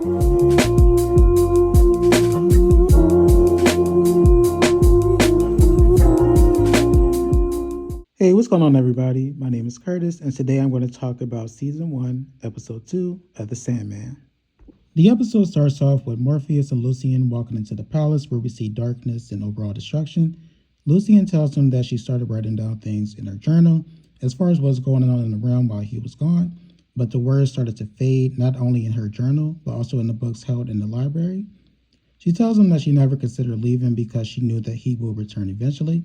Hey, what's going on, everybody? My name is Curtis, and today I'm going to talk about Season 1, Episode 2 of The Sandman. The episode starts off with Morpheus and Lucian walking into the palace where we see darkness and overall destruction. Lucian tells him that she started writing down things in her journal as far as what's going on in the realm while he was gone, but the words started to fade not only in her journal, but also in the books held in the library. She tells him that she never considered leaving because she knew that he will return eventually.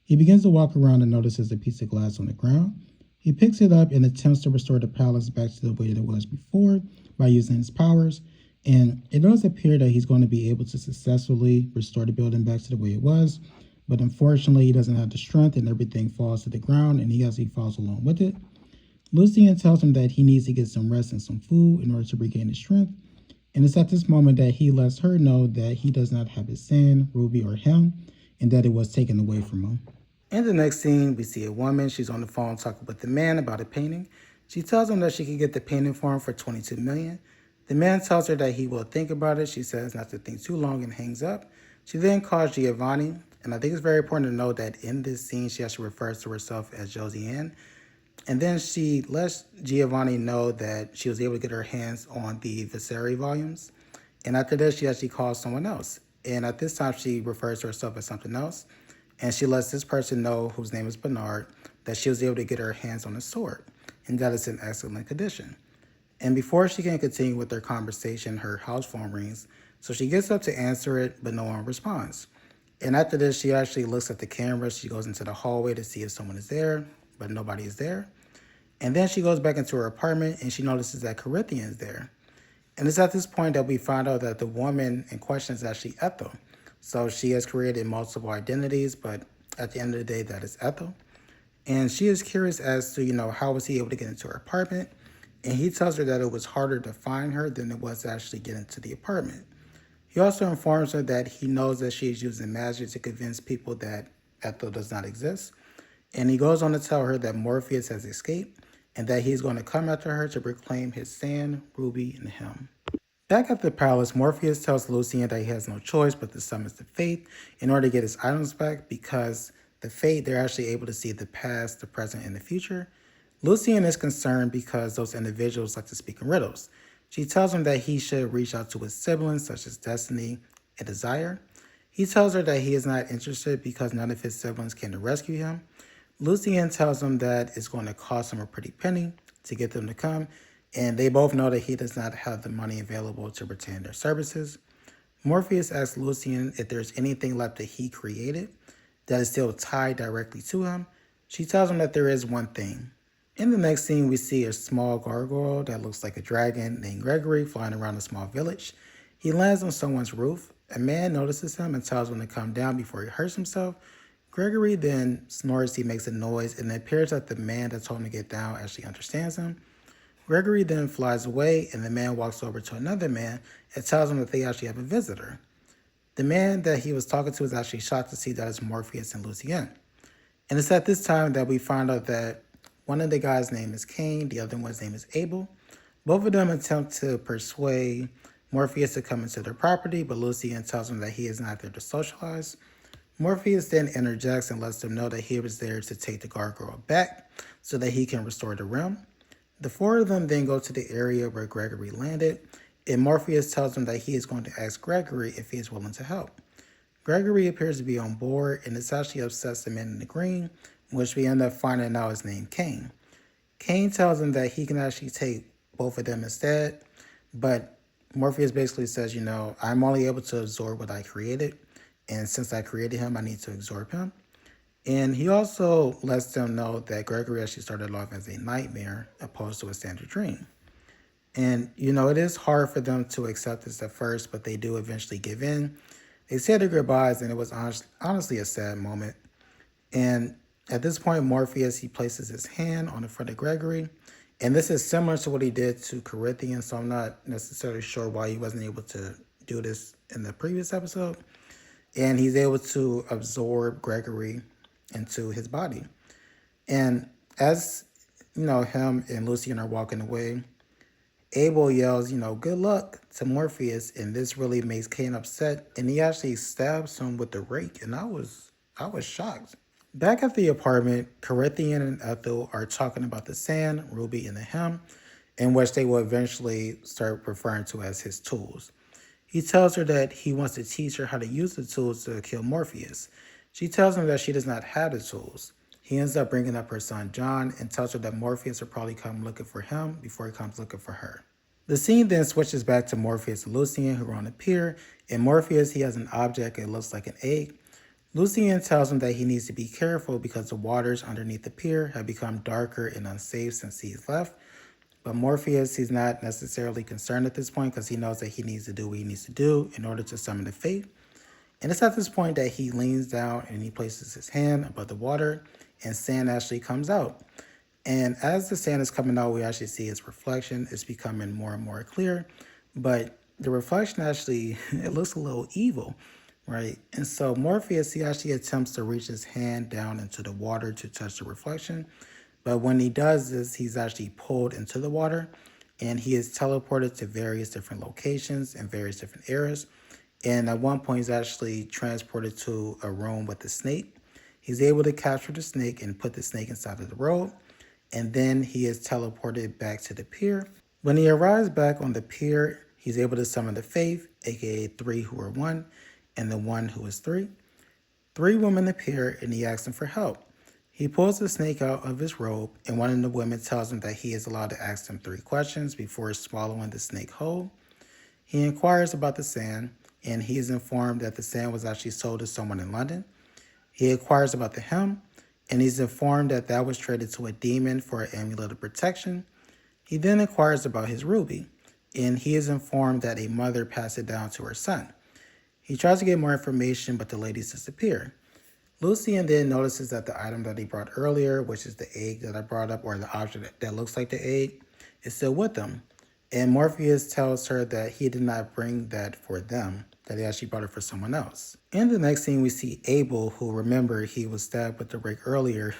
He begins to walk around and notices a piece of glass on the ground. He picks it up and attempts to restore the palace back to the way that it was before by using his powers, and it does appear that he's going to be able to successfully restore the building back to the way it was, but unfortunately he doesn't have the strength and everything falls to the ground and he falls along with it. Lucian tells him that he needs to get some rest and some food in order to regain his strength, and it's at this moment that he lets her know that he does not have his sand, Ruby, or him, and that it was taken away from him. In the next scene, we see a woman. She's on the phone talking with the man about a painting. She tells him that she can get the painting for him for $22 million. The man tells her that he will think about it. She says not to think too long and hangs up. She then calls Giovanni, and I think it's very important to note that in this scene, she actually refers to herself as Josie Ann. And then she lets Giovanni know that she was able to get her hands on the Viserys volumes. And after this, she actually calls someone else. And at this time, she refers to herself as something else. And she lets this person know, whose name is Bernard, that she was able to get her hands on a sword, and that it's in excellent condition. And before she can continue with their conversation, her house phone rings. So she gets up to answer it, but no one responds. And after this, she actually looks at the camera. She goes into the hallway to see if someone is there, but nobody is there. And then she goes back into her apartment, and she notices that Corinthian is there. And it's at this point that we find out that the woman in question is actually Ethel. So she has created multiple identities, but at the end of the day, that is Ethel. And she is curious as to, how was he able to get into her apartment? And he tells her that it was harder to find her than it was to actually get into the apartment. He also informs her that he knows that she is using magic to convince people that Ethel does not exist. And he goes on to tell her that Morpheus has escaped and that he's going to come after her to reclaim his sand, Ruby, and him. Back at the palace, Morpheus tells Lucian that he has no choice but to summon the Fate in order to get his items back because the Fate, they're actually able to see the past, the present, and the future. Lucian is concerned because those individuals like to speak in riddles. She tells him that he should reach out to his siblings such as Destiny and Desire. He tells her that he is not interested because none of his siblings came to rescue him. Lucian tells him that it's going to cost him a pretty penny to get them to come, and they both know that he does not have the money available to retain their services. Morpheus asks Lucian if there's anything left that he created that is still tied directly to him. She tells him that there is one thing. In the next scene, we see a small gargoyle that looks like a dragon named Gregory flying around a small village. He lands on someone's roof. A man notices him and tells him to come down before he hurts himself. Gregory then snores, he makes a noise, and it appears that the man that told him to get down actually understands him. Gregory then flies away, and the man walks over to another man and tells him that they actually have a visitor. The man that he was talking to is actually shocked to see that it's Morpheus and Lucian. And it's at this time that we find out that one of the guys' name is Cain, the other one's name is Abel. Both of them attempt to persuade Morpheus to come into their property, but Lucian tells him that he is not there to socialize. Morpheus then interjects and lets them know that he was there to take the gargoyle back so that he can restore the realm. The four of them then go to the area where Gregory landed, and Morpheus tells him that he is going to ask Gregory if he is willing to help. Gregory appears to be on board, and it's actually upsets the man in the green, which we end up finding out is named Cain. Cain tells him that he can actually take both of them instead, but Morpheus basically says, I'm only able to absorb what I created, and since I created him, I need to absorb him. And he also lets them know that Gregory actually started off as a nightmare opposed to a standard dream. And, it is hard for them to accept this at first, but they do eventually give in. They say their goodbyes, and it was honestly a sad moment. And at this point, Morpheus, he places his hand on the front of Gregory. And this is similar to what he did to Corinthian, so I'm not necessarily sure why he wasn't able to do this in the previous episode. And he's able to absorb Gregory into his body. And as him and Lucian are walking away, Abel yells, good luck to Morpheus, and this really makes Cain upset, and he actually stabs him with the rake, and I was shocked. Back at the apartment, Corinthian and Ethel are talking about the sand, Ruby, and the hymn, in which they will eventually start referring to as his tools. He tells her that he wants to teach her how to use the tools to kill Morpheus. She tells him that she does not have the tools. He ends up bringing up her son John and tells her that Morpheus will probably come looking for him before he comes looking for her. The scene then switches back to Morpheus and Lucian, who are on the pier. In Morpheus, he has an object, it looks like an egg. Lucian tells him that he needs to be careful because the waters underneath the pier have become darker and unsafe since he's left. But Morpheus, he's not necessarily concerned at this point because he knows that he needs to do what he needs to do in order to summon the fate. And it's at this point that he leans down and he places his hand above the water, and sand actually comes out. And as the sand is coming out, we actually see its reflection. It's becoming more and more clear. But the reflection actually, it looks a little evil, right? And so Morpheus, he actually attempts to reach his hand down into the water to touch the reflection. But when he does this, he's actually pulled into the water, and he is teleported to various different locations and various different areas. And at one point, he's actually transported to a room with the snake. He's able to capture the snake and put the snake inside of the robe. And then he is teleported back to the pier. When he arrives back on the pier, he's able to summon the Faith, aka three who are one, and the one who is three. Three women appear and he asks them for help. He pulls the snake out of his robe, and one of the women tells him that he is allowed to ask them three questions before swallowing the snake whole. He inquires about the sand, and he is informed that the sand was actually sold to someone in London. He inquires about the hymn, and he's informed that that was traded to a demon for an amulet of protection. He then inquires about his ruby, and he is informed that a mother passed it down to her son. He tries to get more information, but the ladies disappear. Lucian then notices that the item that he brought earlier, which is the egg that I brought up, or the object that looks like the egg, is still with them. And Morpheus tells her that he did not bring that for them, that he actually brought it for someone else. In the next scene, we see Abel, who, remember, he was stabbed with the rake earlier.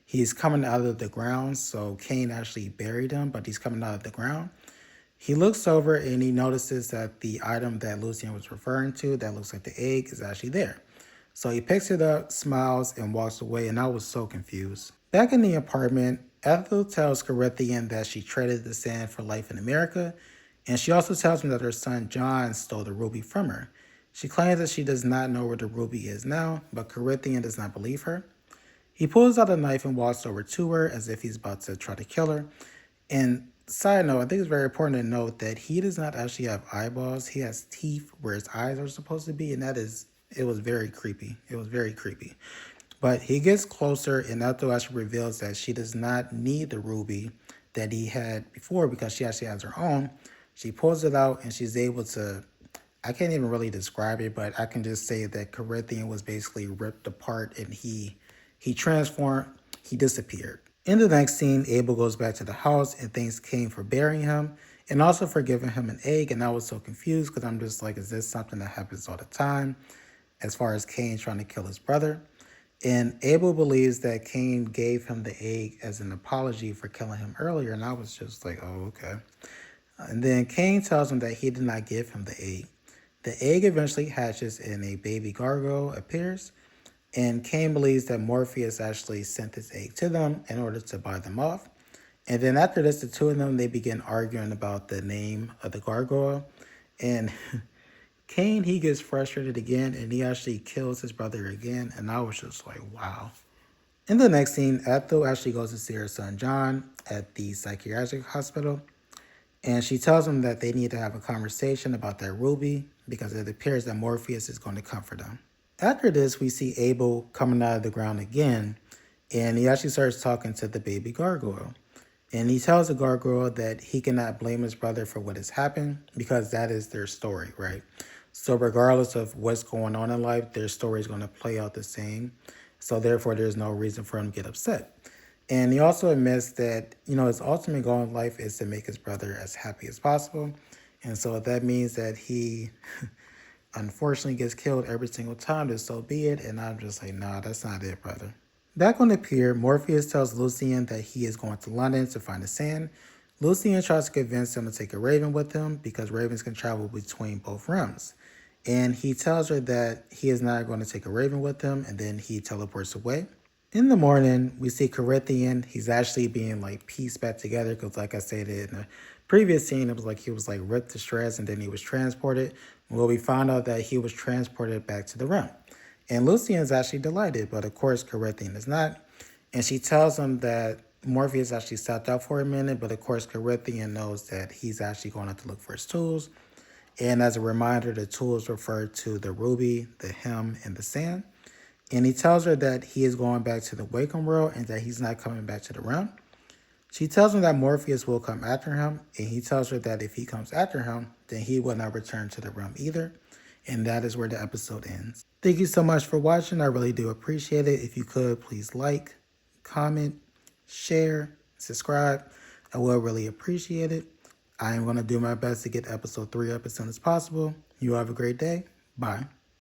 He's coming out of the ground, so Cain actually buried him, but he's coming out of the ground. He looks over and he notices that the item that Lucian was referring to, that looks like the egg, is actually there. So he picks it up, smiles, and walks away, and I was so confused. Back in the apartment, Ethel tells Corinthian that she traded the sand for life in America, and she also tells him that her son John stole the ruby from her. She claims that she does not know where the ruby is now, but Corinthian does not believe her. He pulls out a knife and walks over to her as if he's about to try to kill her. And side note, I think it's very important to note that he does not actually have eyeballs. He has teeth where his eyes are supposed to be, and it was very creepy. It was very creepy. But he gets closer, and Ethel actually reveals that she does not need the ruby that he had before because she actually has her own. She pulls it out, and she's able to, I can't even really describe it, but I can just say that Corinthian was basically ripped apart, and he transformed, he disappeared. In the next scene, Abel goes back to the house and thanks Cain for burying him and also for giving him an egg. And I was so confused because I'm just like, is this something that happens all the time as far as Cain trying to kill his brother? And Abel believes that Cain gave him the egg as an apology for killing him earlier. And I was just like, oh, okay. And then Cain tells him that he did not give him the egg. The egg eventually hatches and a baby gargoyle appears. And Cain believes that Morpheus actually sent this egg to them in order to buy them off. And then after this, the two of them, they begin arguing about the name of the gargoyle. And Cain, he gets frustrated again, and he actually kills his brother again. And I was just like, wow. In the next scene, Ethel actually goes to see her son John at the psychiatric hospital. And she tells him that they need to have a conversation about that ruby because it appears that Morpheus is going to comfort them. After this, we see Abel coming out of the ground again, and he actually starts talking to the baby gargoyle. And he tells the gargoyle that he cannot blame his brother for what has happened because that is their story, right? So regardless of what's going on in life, their story is going to play out the same. So therefore, there's no reason for him to get upset. And he also admits that, his ultimate goal in life is to make his brother as happy as possible. And so if that means that he unfortunately gets killed every single time, then so be it. And I'm just like, nah, that's not it, brother. Back on the pier, Morpheus tells Lucian that he is going to London to find the sand, Lucian tries to convince him to take a raven with him because ravens can travel between both realms. And he tells her that he is not going to take a raven with him, and then he teleports away. In the morning, we see Corinthian. He's actually being like pieced back together because, like I said in the previous scene, it was like he was like ripped to shreds and then he was transported. Well, we found out that he was transported back to the realm. And Lucian is actually delighted, but of course, Corinthian is not. And she tells him that Morpheus actually stepped out for a minute, but of course, Corinthian knows that he's actually going to have to look for his tools. And as a reminder, the tools refer to the ruby, the hem, and the sand. And he tells her that he is going back to the Wacom world and that he's not coming back to the realm. She tells him that Morpheus will come after him, and he tells her that if he comes after him, then he will not return to the realm either. And that is where the episode ends. Thank you so much for watching. I really do appreciate it. If you could, please like, comment, share, subscribe. I will really appreciate it. I am going to do my best to get episode 3 up as soon as possible. You have a great day. Bye.